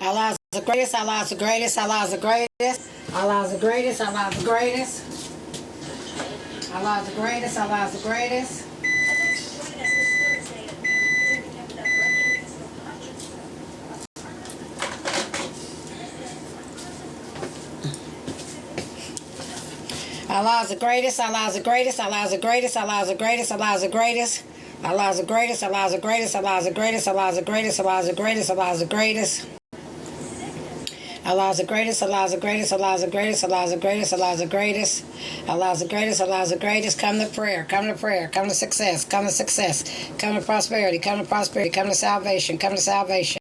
Allah's the greatest, Allah's the greatest, Allah's the greatest. Allah's the greatest, Allah's the greatest. Allah's the greatest, Allah's the greatest. Allah's the greatest, Allah's the greatest, Allah's the greatest, Allah's the greatest, Allah's the greatest. Allah's the greatest, Allah's the greatest, Allah's the greatest, Allah's the greatest, Allah's the greatest, Allah's the greatest. Allah's the greatest, Allah's the greatest, Allah's the greatest, Allah's the greatest, Allah's the greatest. Allah's the greatest, Allah's the greatest. Come to prayer, come to prayer, come to success, come to success, come to prosperity, come to prosperity, come to salvation, come to salvation.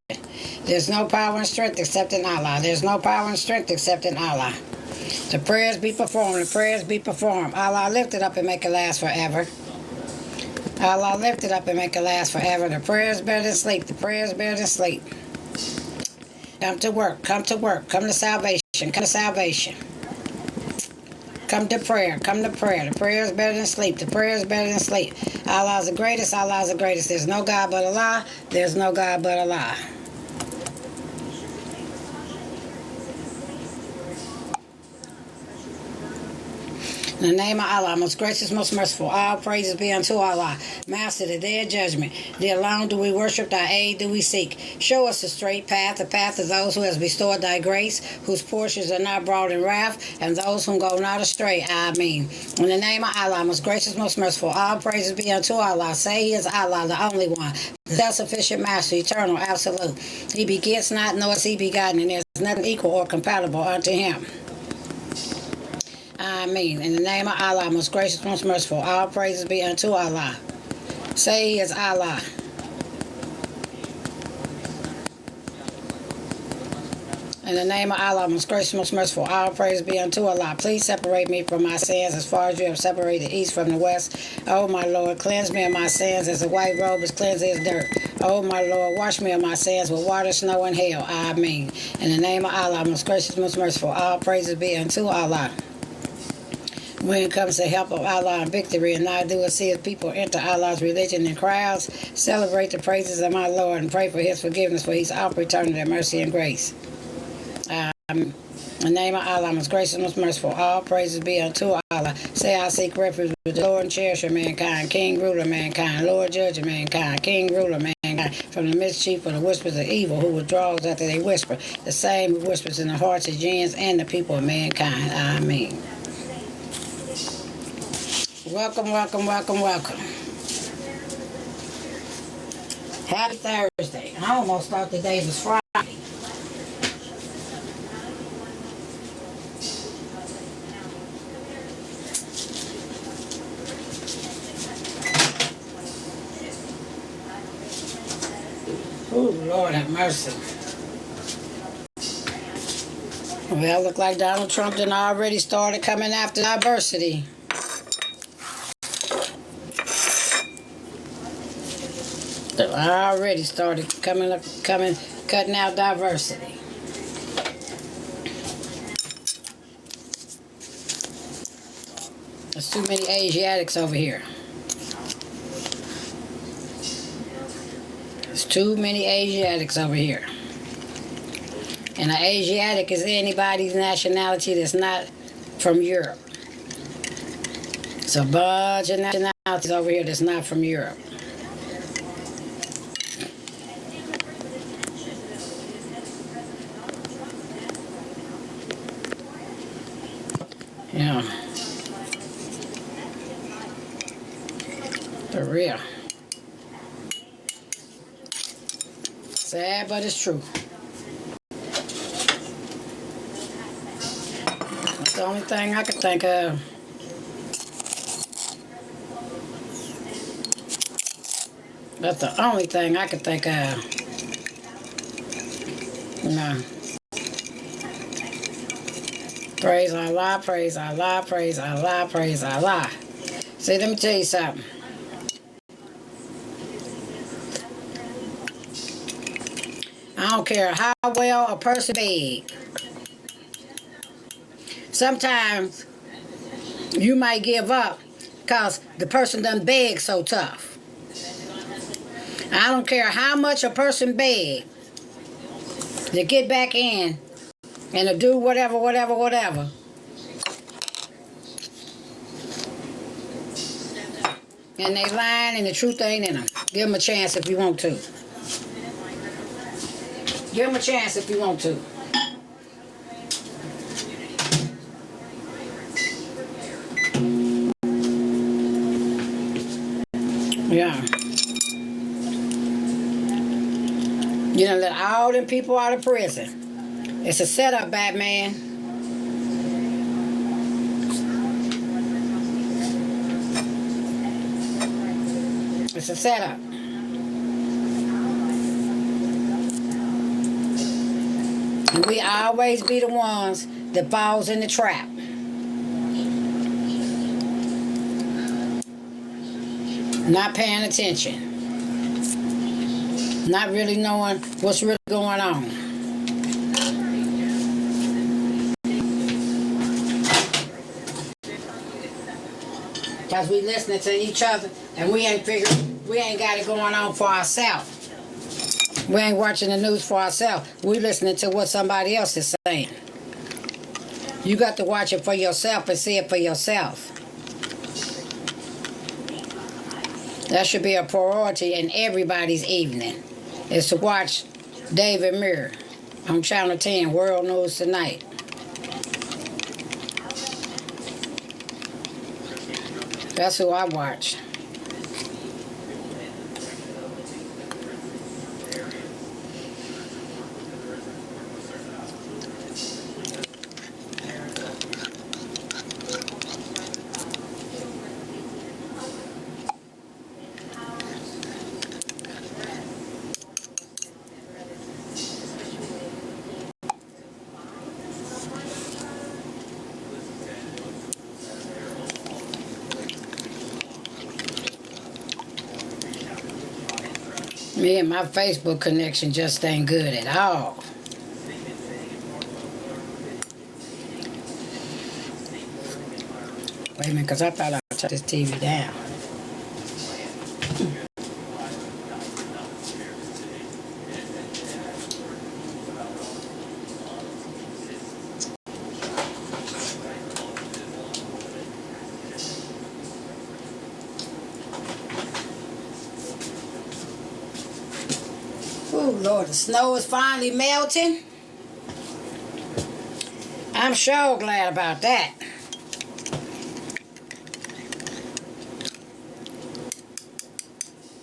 There's no power and strength except in Allah. There's no power and strength except in Allah. The prayers be performed, the prayers be performed. Allah lift it up and make it last forever. Allah lift it up and make it last forever. The prayers better than sleep, the prayers better than sleep. Come to work, come to work, come to salvation, come to salvation. Come to prayer, come to prayer. The prayer is better than sleep, the prayer is better than sleep. Allah is the greatest, Allah is the greatest. There's no God but Allah, there's no God but Allah. In the name of Allah, most gracious, most merciful, all praises be unto Allah. Master, the day of judgment, thee alone do we worship, thy aid do we seek. Show us the straight path, the path of those who has bestowed thy grace, whose portions are not brought in wrath, and those who go not astray. Amen. In the name of Allah, most gracious, most merciful, all praises be unto Allah. Say he is Allah, the only one, the self-sufficient master, eternal, absolute. He begets not, nor is he begotten, and there is nothing equal or compatible unto him. Amen. In the name of Allah, most gracious, most merciful, all praises be unto Allah. Say he is Allah. In the name of Allah, most gracious, most merciful, all praise be unto Allah. Please separate me from my sins as far as you have separated the east from the west. Oh, my Lord, cleanse me of my sins as the white robe is cleansed as dirt. Oh, my Lord, wash me of my sins with water, snow, and hail. Amen. In the name of Allah, most gracious, most merciful, all praises be unto Allah. When it comes to help of Allah and victory, and I do is see his people enter Allah's religion in crowds, celebrate the praises of my Lord, and pray for his forgiveness, for he's omnipotent in mercy and grace. In the name of Allah, most gracious, most merciful, all praises be unto Allah. Say, I seek refuge with the Lord and cherisher of mankind, King, ruler of mankind, Lord, judge of mankind, King, ruler of mankind, from the mischief of the whispers of evil, who withdraws after they whisper, the same who whispers in the hearts of jinns and the people of mankind. Amen. Welcome, welcome, welcome, welcome. Happy Thursday. I almost thought today was Friday. Oh, Lord have mercy. Well, look like Donald Trump done already started coming after diversity. I already started cutting out diversity. There's too many Asiatics over here. There's too many Asiatics over here. And an Asiatic is anybody's nationality that's not from Europe. It's a bunch of nationalities over here that's not from Europe. Yeah. For real. Sad, but it's true. That's the only thing I can think of. That's the only thing I can think of. No. Praise Allah, praise Allah, praise Allah, praise Allah. See, let me tell you something. I don't care how well a person begs. Sometimes you might give up because the person done beg so tough. I don't care how much a person begs. to get back in and to do whatever. And they lying and the truth ain't in them. Give them a chance if you want to. Give them a chance if you want to. Yeah. You done let all them people out of prison. It's a setup, Batman. It's a setup. And we always be the ones that falls in the trap. Not paying attention. Not really knowing what's really going on. Because we listening to each other and we ain't got it going on for ourselves. We ain't watching the news for ourselves. We listening to what somebody else is saying. You got to watch it for yourself and see it for yourself. That should be a priority in everybody's evening, is to watch David Muir on Channel 10, World News Tonight. That's who I watch. Me and my Facebook connection just ain't good at all. Wait a minute, because I thought I shut this TV down. Oh, Lord, the snow is finally melting. I'm sure glad about that.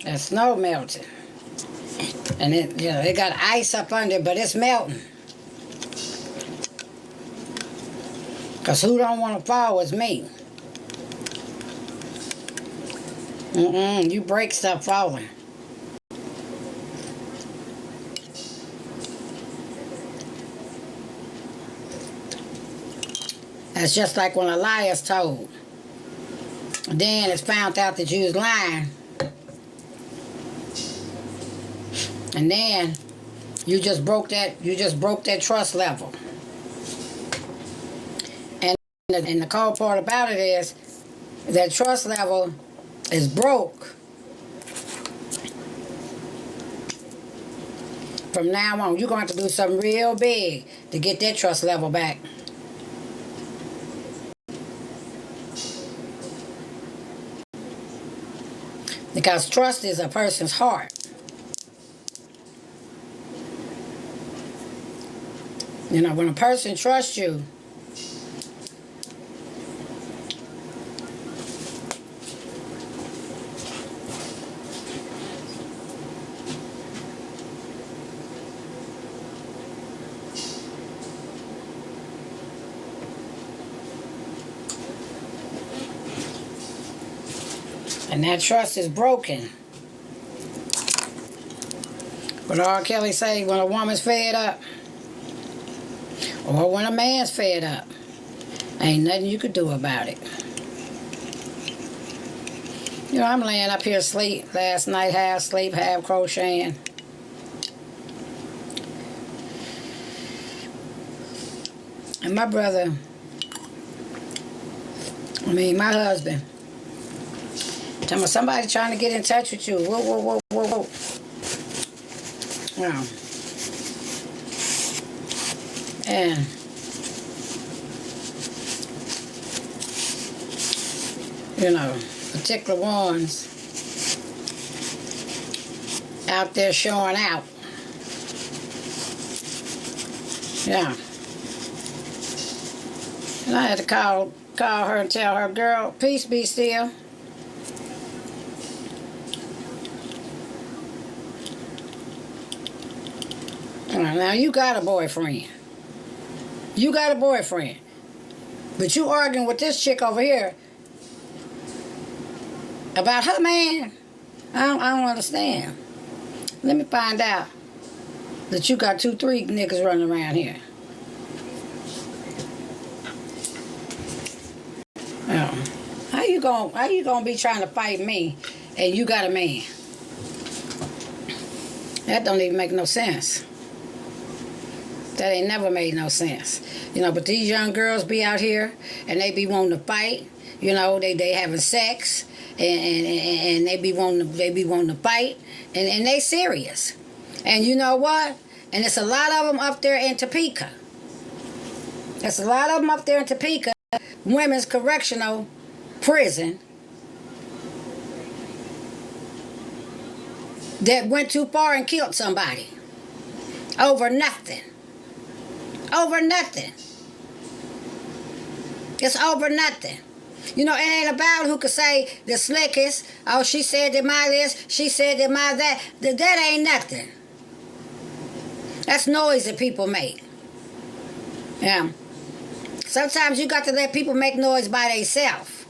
The snow melting. And it got ice up under it, but it's melting. Because who don't want to fall is me. You break stuff falling. That's just like when a lie is told. Then it's found out that you was lying. And then you just broke that trust level. And the cold part about it is that trust level is broke. From now on, you're going to have to do something real big to get that trust level back. Because trust is a person's heart. You know, when a person trusts you, and that trust is broken. What R. Kelly say, when a woman's fed up, or when a man's fed up, ain't nothing you could do about it. You know, I'm laying up here asleep last night, half sleep, half crocheting. And my brother, my husband, tell me somebody trying to get in touch with you. Whoa. Well, And you know, particular ones out there showing out. Yeah. And I had to call her and tell her, girl, peace be still. Now you got a boyfriend. You got a boyfriend. But you arguing with this chick over here about her man. I don't understand. Let me find out that you got 2-3 niggas running around here. How you gonna be trying to fight me and you got a man? That don't even make no sense. That ain't never made no sense. You know, but these young girls be out here and they be wanting to fight. You know, they having sex and they be wanting to fight and they serious. And you know what? And it's a lot of them up there in Topeka. There's a lot of them up there in Topeka, women's correctional prison, that went too far and killed somebody over nothing. Over nothing. It's over nothing. You know, it ain't about who could say the slickest. Oh, she said that my this, she said that my that. That ain't nothing. That's noise that people make. Yeah. Sometimes you got to let people make noise by themselves.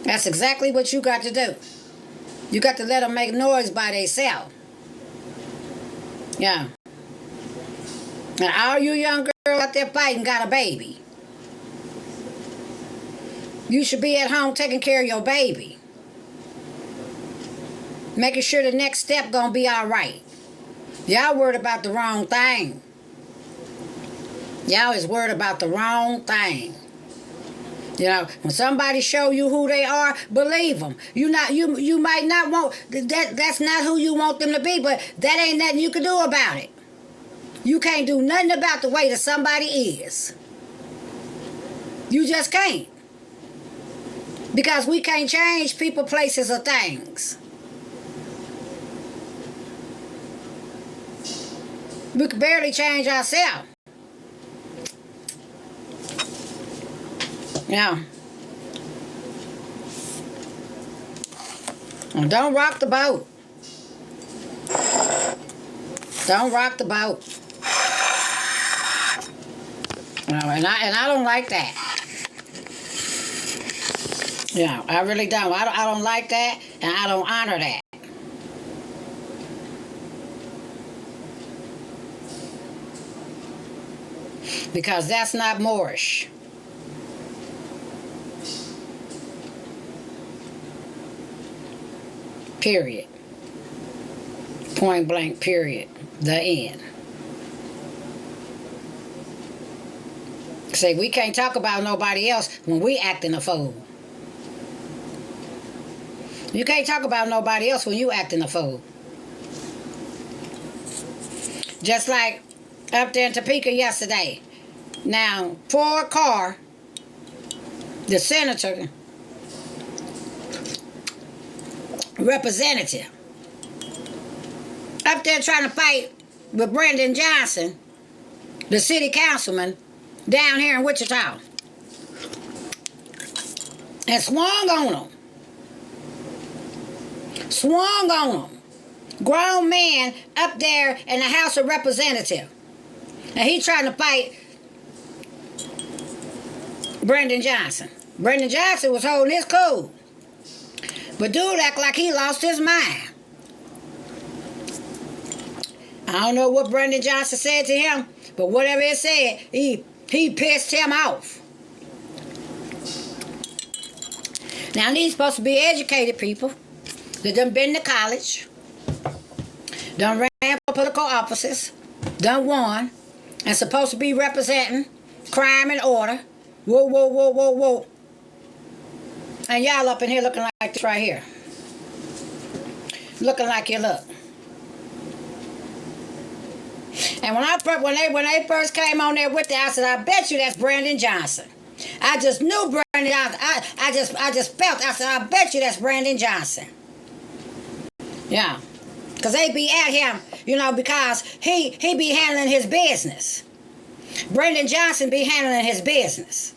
That's exactly what you got to do. You got to let them make noise by themselves. Yeah. And all you young girls out there fighting got a baby. You should be at home taking care of your baby. Making sure the next step gonna be all right. Y'all worried about the wrong thing. Y'all is worried about the wrong thing. You know, when somebody show you who they are, believe them. You might not want that. That's not who you want them to be, but that ain't nothing you can do about it. You can't do nothing about the way that somebody is. You just can't. Because we can't change people, places, or things. We can barely change ourselves. Yeah. Well, don't rock the boat. Don't rock the boat. No, and I don't like that. Yeah, I really don't. I don't like that, and I don't honor that. Because that's not Moorish. Period. Point blank, period. The end. Say, we can't talk about nobody else when we acting a fool. You can't talk about nobody else when you acting a fool. Just like up there in Topeka yesterday. Now, poor Carr, the senator, representative, up there trying to fight with Brendan Johnson, the city councilman down here in Wichita, and swung on him. Swung on him. Grown man up there in the House of Representatives, and he trying to fight Brendan Johnson. Brendan Johnson was holding his cool. But dude act like he lost his mind. I don't know what Brendan Johnson said to him, but whatever it said, he pissed him off. Now these supposed to be educated people that done been to college, done ran for political offices, done won, and supposed to be representing crime and order. Whoa, whoa, whoa, whoa, whoa. And y'all up in here looking like this right here. Looking like you look. And when they first came on there with it, I said, I bet you that's Brandon Johnson. I just knew Brandon Johnson. I just felt. I said, I bet you that's Brandon Johnson. Yeah, because they be at him, because he be handling his business. Brandon Johnson be handling his business.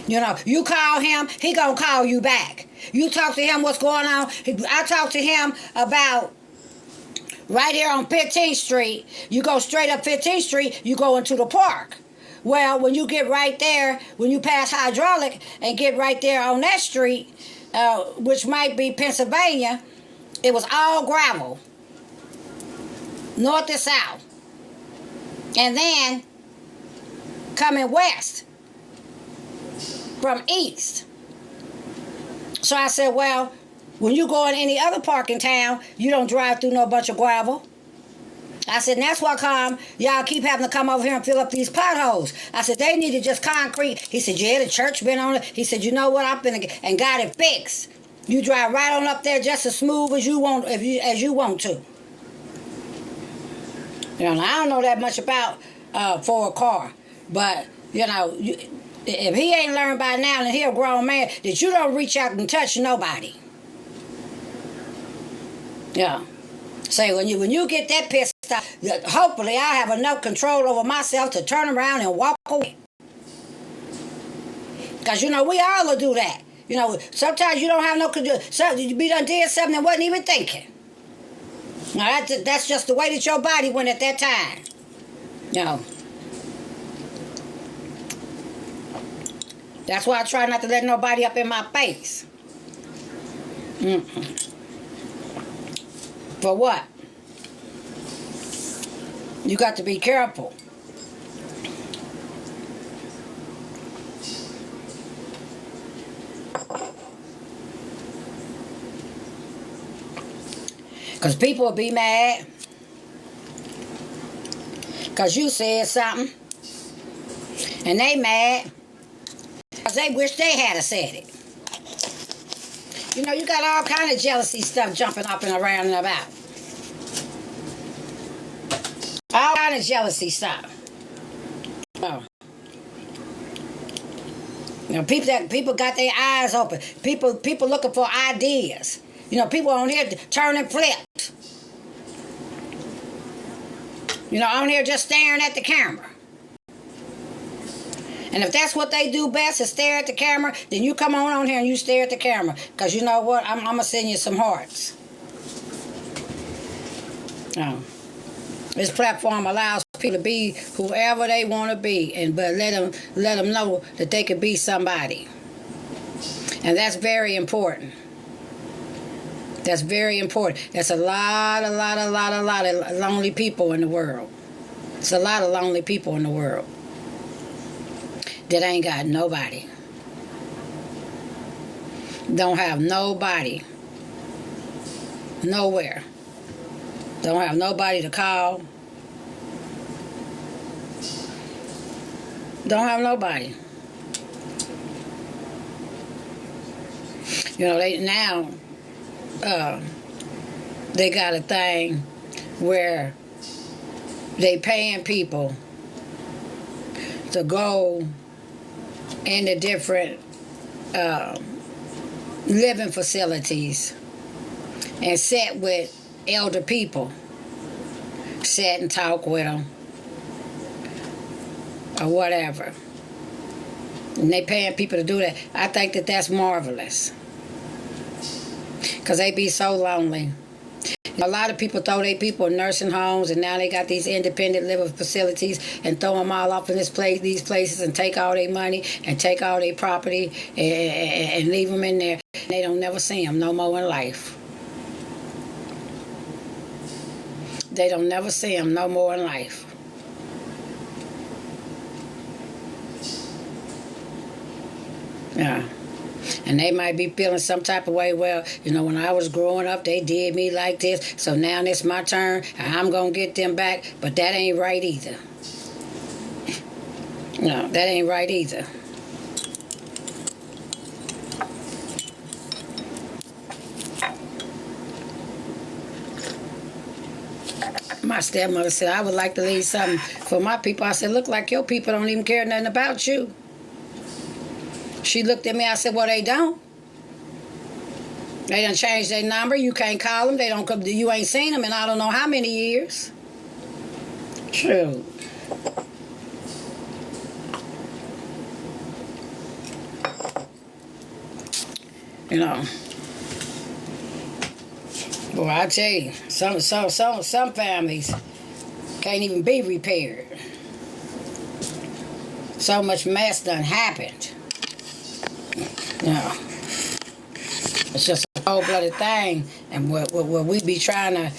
You call him, he gonna call you back. You talk to him what's going on. I talked to him about right here on 15th Street. You go straight up 15th Street, you go into the park. Well, when you get right there, when you pass Hydraulic and get right there on that street, which might be Pennsylvania, it was all gravel, north to south. And then coming west from east. So I said, well, when you go in any other park in town, you don't drive through no bunch of gravel. I said, and that's why y'all keep having to come over here and fill up these potholes. I said, they need to just concrete. He said, yeah, the church been on it. He said, you know what, I've been and got it fixed. You drive right on up there just as smooth as you want, as you want to. I don't know that much about for a car, but if he ain't learned by now, and he a grown man, that you don't reach out and touch nobody. Yeah. Say when you get that pissed off, hopefully I have enough control over myself to turn around and walk away. Because we all will do that. Sometimes you don't have no control. You be done did something and wasn't even thinking. Now that's just the way that your body went at that time. That's why I try not to let nobody up in my face. For what? You got to be careful. Because people will be mad. Because you said something. And they mad. Because they wish they had said it. You got all kind of jealousy stuff jumping up and around and about. All kind of jealousy stuff. Oh. People got their eyes open. People looking for ideas. People on here turning flips. On here just staring at the camera. And if that's what they do best is stare at the camera, then you come on here and you stare at the camera. Because you know what? I'm going to send you some hearts. This platform allows people to be whoever they want to be, but let them know that they can be somebody. And that's very important. That's very important. That's a lot of lonely people in the world. It's a lot of lonely people in the world that ain't got nobody. Don't have nobody. Nowhere. Don't have nobody to call. Don't have nobody. They got a thing where they paying people to go into different living facilities and sit with elder people, sit and talk with them or whatever. And they paying people to do that. I think that that's marvelous. Because they be so lonely. A lot of people throw their people in nursing homes, and now they got these independent living facilities and throw them all off in these places and take all their money and take all their property and leave them in there. They don't never see them no more in life. They don't never see them no more in life. Yeah. And they might be feeling some type of way, well, when I was growing up, they did me like this, so now it's my turn, and I'm going to get them back. But that ain't right either. No, that ain't right either. My My stepmother said, I would like to leave something for my people. I said, look like your people don't even care nothing about you. She looked at me, I said, well, they don't. They done changed their number. You can't call them. They don't come. You ain't seen them in I don't know how many years. True. You know. Boy, I tell you, some families can't even be repaired. So much mess done happened. You know. It's just a cold-blooded thing, and what we be trying to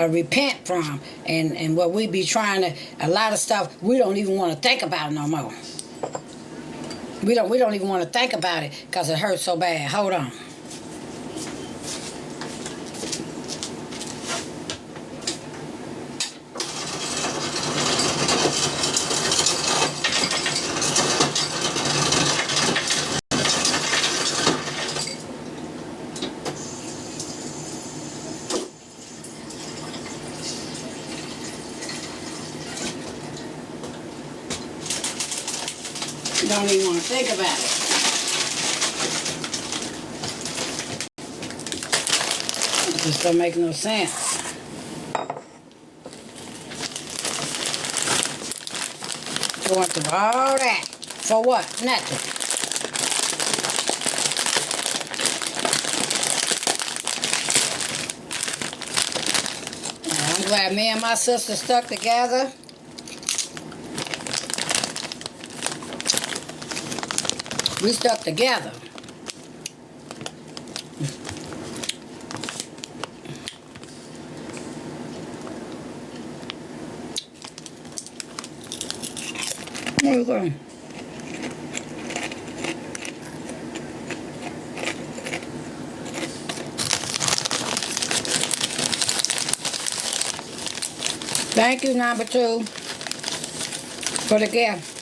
repent from, and what we be trying to, a lot of stuff we don't even want to think about no more. We don't even want to think about it because it hurts so bad. Hold on. Don't even want to think about it. It just don't make no sense. Going through all that. For what? Nothing. I'm glad me and my sister stuck together. We stuck together. Where you going? Thank you, number 2, for the gift.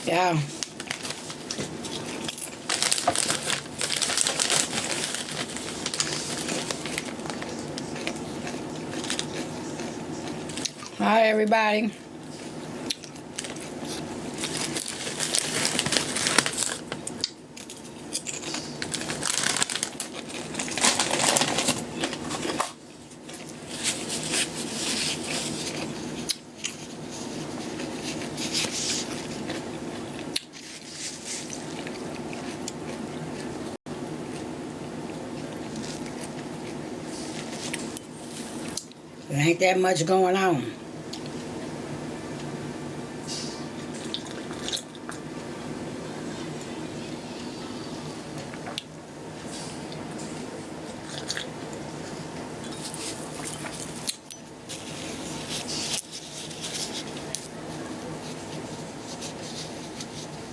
Yeah. Hi, everybody. There ain't that much going on.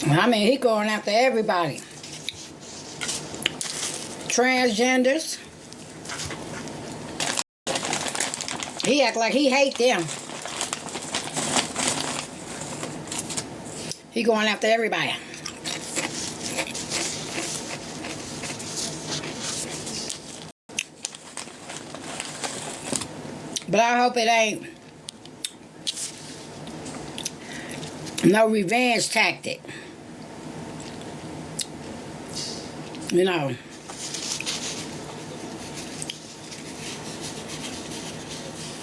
I mean, he going after everybody. Transgenders. He act like he hate them. He going after everybody. But I hope it ain't no revenge tactic. You know.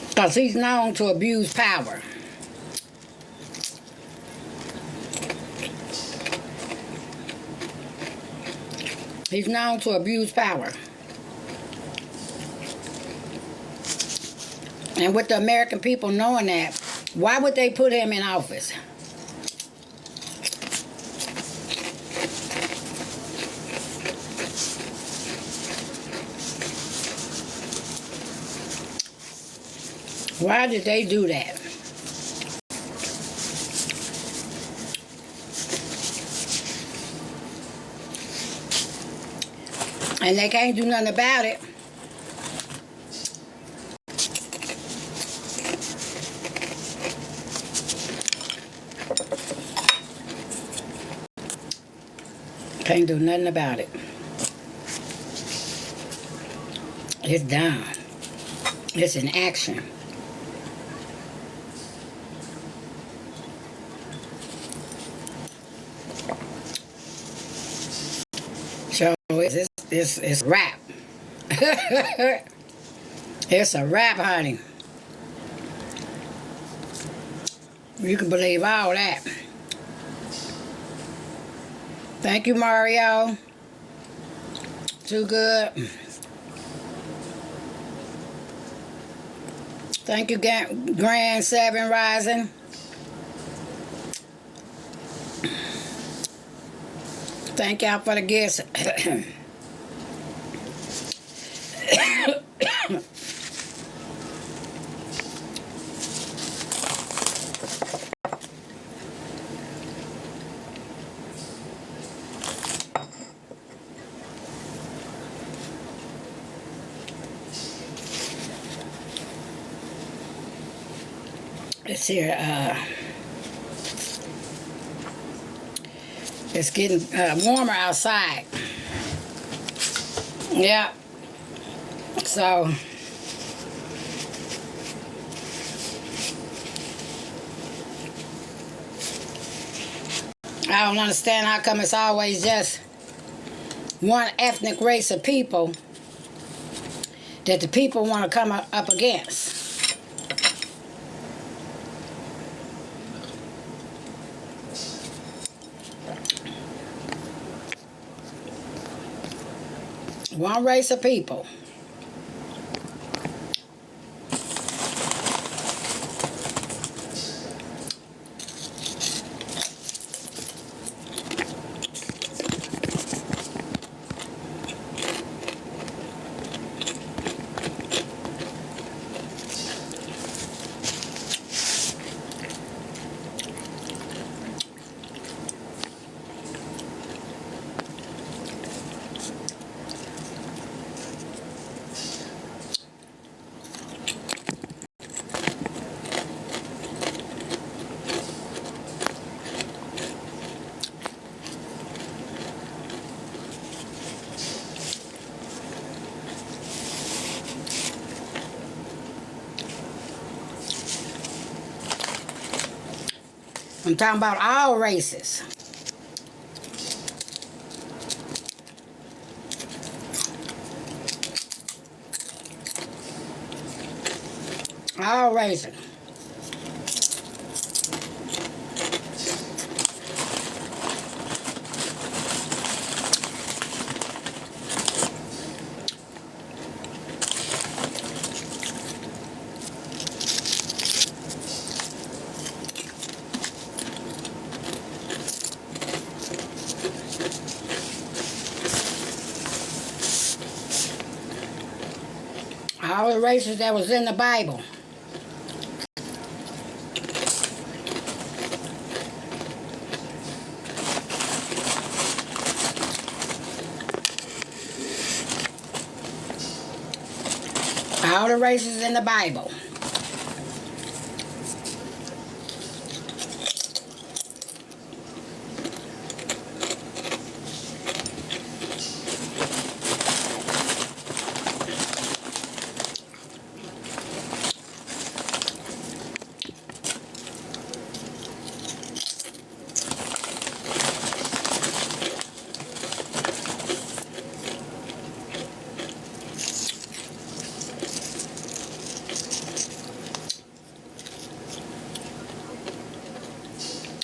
Because he's known to abuse power. He's known to abuse power. And with the American people knowing that, why would they put him in office? Why did they do that? And they can't do nothing about it. Can't do nothing about it. It's done. It's in action. So it's a wrap. It's a wrap, honey. You can believe all that. Thank you, Mario. Too good. Thank you, Grand 7 Rising. Thank y'all for the gifts. It's here. It's getting warmer outside. Yeah. So I don't understand how come it's always just one ethnic race of people that the people want to come up against. One race of people. I'm talking about all races. All races. All the races that was in the Bible. All the races in the Bible.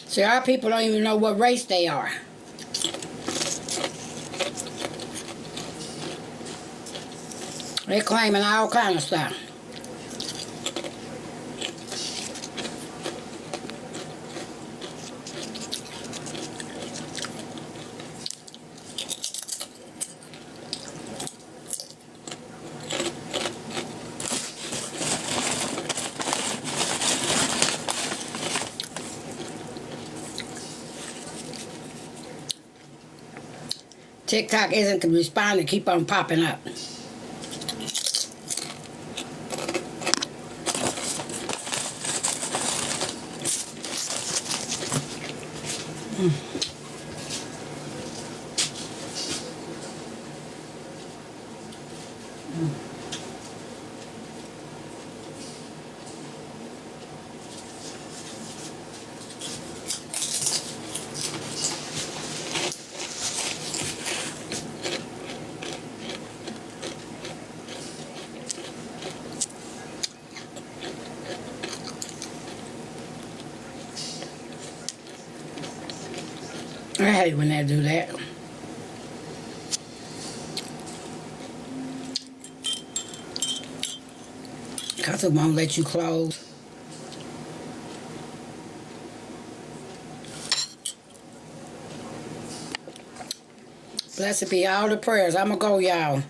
See, our people don't even know what race they are. They're claiming all kind of stuff. TikTok isn't responding, keep on popping up. I hate when they do that. Because it won't let you close. Blessed be all the prayers. I'm going to go, y'all.